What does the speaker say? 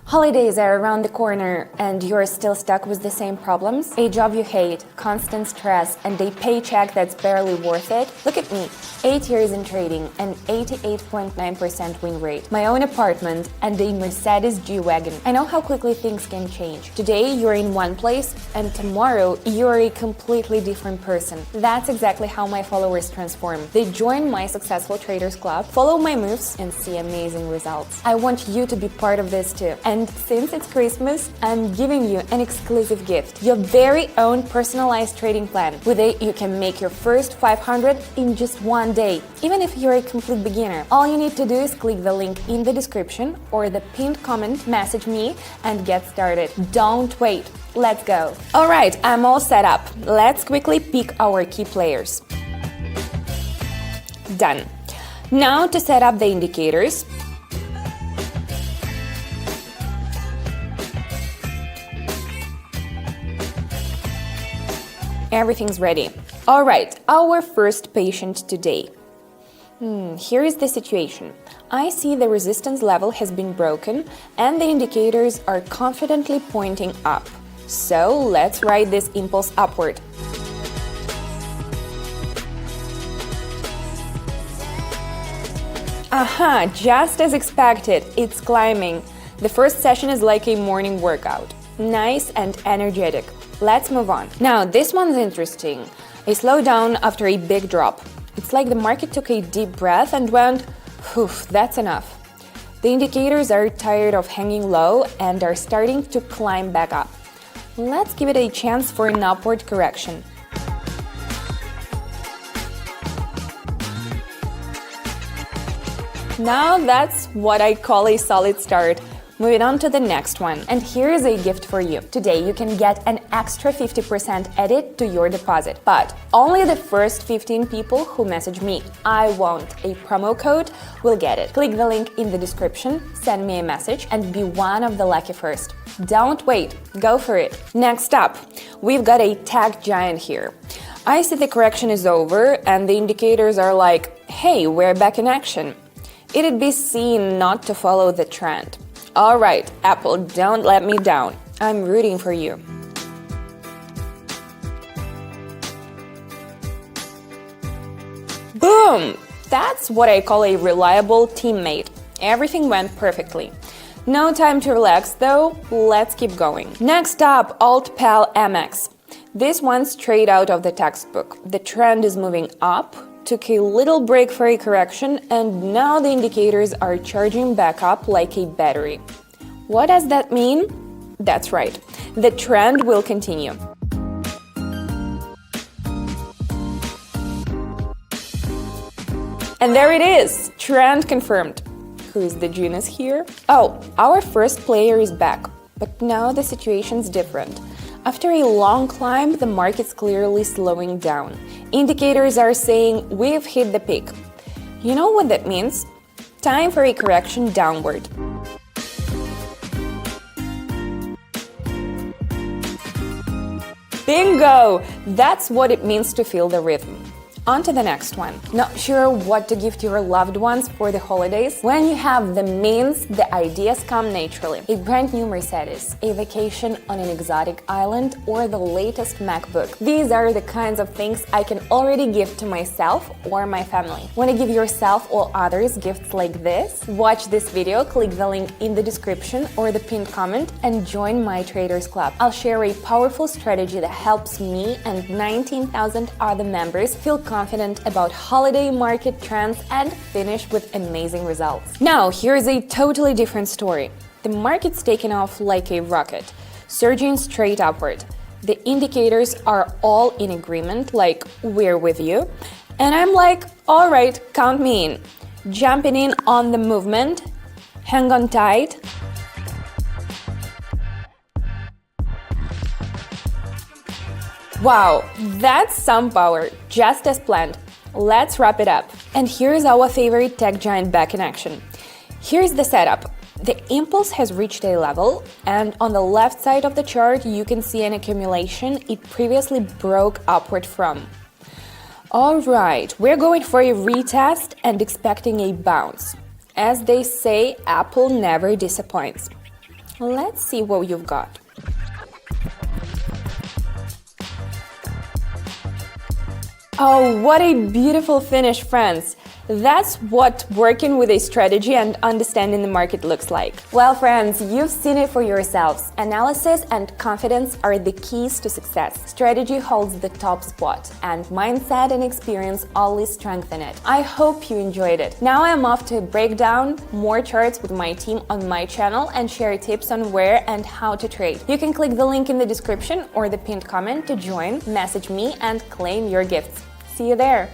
Holidays are around the corner and you're still stuck with the same problems? A job you hate, constant stress, and a paycheck that's barely worth it? Look at me. 8 years in trading, an 88.9% win rate, my own apartment, and a Mercedes G-Wagon. I know how quickly things can change. Today you're in one place, and tomorrow you're a completely different person. That's exactly how my followers transform. They join my Successful Traders Club, follow my moves, and see amazing results. I want you to be part of this too. And since it's Christmas, I'm giving you an exclusive gift, your very own personalized trading plan. With it, you can make your first 500 in just one day, even if you're a complete beginner. All you need to do is click the link in the description or the pinned comment, message me, and get started. Don't wait. Let's go. All right, I'm all set up. Let's quickly pick our key players. Done. Now to set up the indicators. Everything's ready. All right, our first patient today. Here is the situation. I see the resistance level has been broken and the indicators are confidently pointing up. So let's ride this impulse upward. Aha, just as expected, it's climbing. The first session is like a morning workout. Nice and energetic. Let's move on. Now, this one's interesting. A slowdown after a big drop. It's like the market took a deep breath and went, "Phew, that's enough." The indicators are tired of hanging low and are starting to climb back up. Let's give it a chance for an upward correction. Now that's what I call a solid start. Moving on to the next one. And here's a gift for you. Today you can get an extra 50% added to your deposit. But only the first 15 people who message me, "I want a promo code," will get it. Click the link in the description, send me a message, and be one of the lucky first. Don't wait, go for it. Next up, we've got a tech giant here. I see the correction is over and the indicators are like, "Hey, we're back in action." It'd be seen not to follow the trend. All right, Apple, don't let me down. I'm rooting for you. Boom! That's what I call a reliable teammate. Everything went perfectly. No time to relax though, let's keep going. Next up, AltPal MX. This one's straight out of the textbook. The trend is moving up, took a little break for a correction, and now the indicators are charging back up like a battery. What does that mean? That's right, the trend will continue. And there it is, trend confirmed. Who is the genius here? Oh, our first player is back, but now the situation's different. After a long climb, the market's clearly slowing down. Indicators are saying we've hit the peak. You know what that means? Time for a correction downward. Bingo! That's what it means to feel the rhythm. On to the next one. Not sure what to give to your loved ones for the holidays? When you have the means, the ideas come naturally. A brand new Mercedes, a vacation on an exotic island, or the latest MacBook. These are the kinds of things I can already give to myself or my family. Want to give yourself or others gifts like this? Watch this video, click the link in the description or the pinned comment and join my Traders Club. I'll share a powerful strategy that helps me and 19,000 other members feel confident about holiday market trends and finish with amazing results. Now, here's a totally different story. The market's taken off like a rocket, surging straight upward. The indicators are all in agreement, like we're with you. And I'm like, all right, count me in. Jumping in on the movement, hang on tight. Wow, that's some power, just as planned. Let's wrap it up. And here's our favorite tech giant back in action. Here's the setup. The impulse has reached a level, and on the left side of the chart you can see an accumulation it previously broke upward from. All right, we're going for a retest and expecting a bounce. As they say, Apple never disappoints. Let's see what you've got. Oh, what a beautiful finish, friends! That's what working with a strategy and understanding the market looks like. Well, friends, you've seen it for yourselves. Analysis and confidence are the keys to success. Strategy holds the top spot, and mindset and experience always strengthen it. I hope you enjoyed it. Now I'm off to break down more charts with my team on my channel and share tips on where and how to trade. You can click the link in the description or the pinned comment to join, message me, and claim your gifts. See you there!